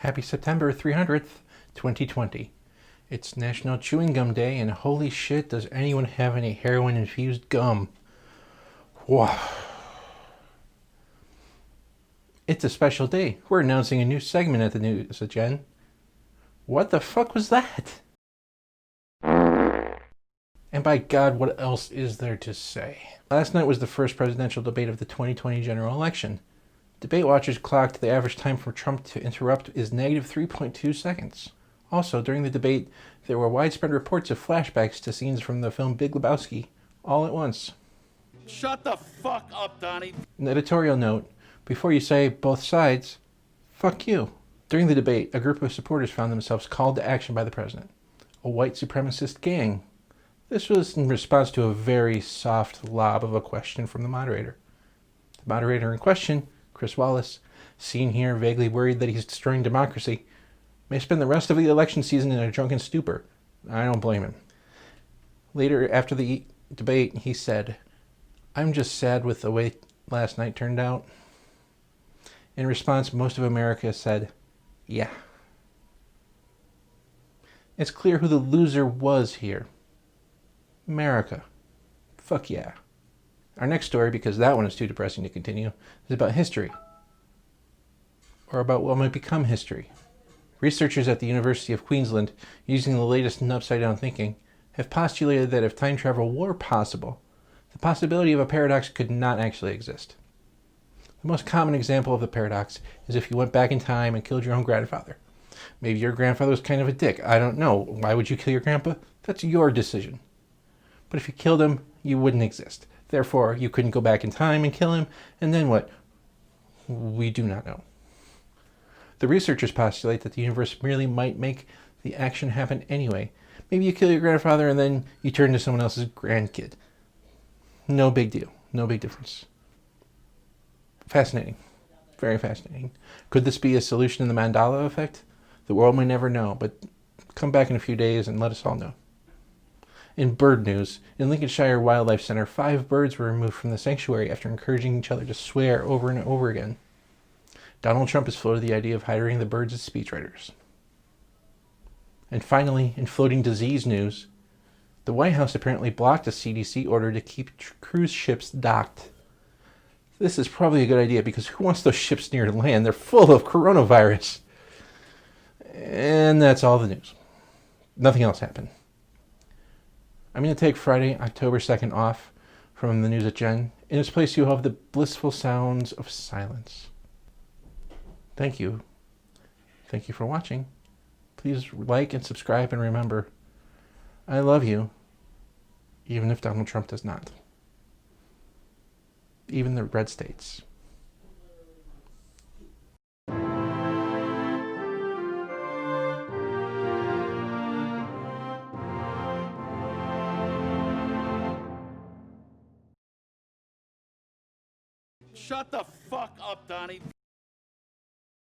Happy September 300th, 2020. It's National Chewing Gum Day, and holy shit, does anyone have any heroin-infused gum? Wow. It's a special day. We're announcing a new segment at the News Again. What the fuck was that? And by God, what else is there to say? Last night was the first presidential debate of the 2020 general election. Debate watchers clocked the average time for Trump to interrupt is negative 3.2 seconds. Also, during the debate, there were widespread reports of flashbacks to scenes from the film Big Lebowski, all at once. Shut the fuck up, Donnie. An editorial note, before you say both sides, fuck you. During the debate, a group of supporters found themselves called to action by the president, a white supremacist gang. This was in response to a very soft lob of a question from the moderator. The moderator in question, Chris Wallace, seen here vaguely worried that he's destroying democracy, may spend the rest of the election season in a drunken stupor. I don't blame him. Later, after the debate, he said, "I'm just sad with the way last night turned out." In response, most of America said, "Yeah." It's clear who the loser was here. America. Fuck yeah. Our next story, because that one is too depressing to continue, is about history. Or about what might become history. Researchers at the University of Queensland, using the latest in upside-down thinking, have postulated that if time travel were possible, the possibility of a paradox could not actually exist. The most common example of the paradox is if you went back in time and killed your own grandfather. Maybe your grandfather was kind of a dick. I don't know. Why would you kill your grandpa? That's your decision. But if you killed him, you wouldn't exist. Therefore, you couldn't go back in time and kill him, and then what? We do not know. The researchers postulate that the universe merely might make the action happen anyway. Maybe you kill your grandfather and then you turn into someone else's grandkid. No big deal. No big difference. Fascinating. Very fascinating. Could this be a solution in the Mandela effect? The world may never know, but come back in a few days and let us all know. In bird news, in Lincolnshire Wildlife Center, 5 birds were removed from the sanctuary after encouraging each other to swear over and over again. Donald Trump has floated the idea of hiring the birds as speechwriters. And finally, in floating disease news, the White House apparently blocked a CDC order to keep cruise ships docked. This is probably a good idea because who wants those ships near land? They're full of coronavirus. And that's all the news. Nothing else happened. I'm going to take Friday, October 2nd off from the News at Gen. In its place, you'll have the blissful sounds of silence. Thank you. Thank you for watching. Please like and subscribe, and remember, I love you, even if Donald Trump does not. Even the red states. Shut the fuck up, Donnie.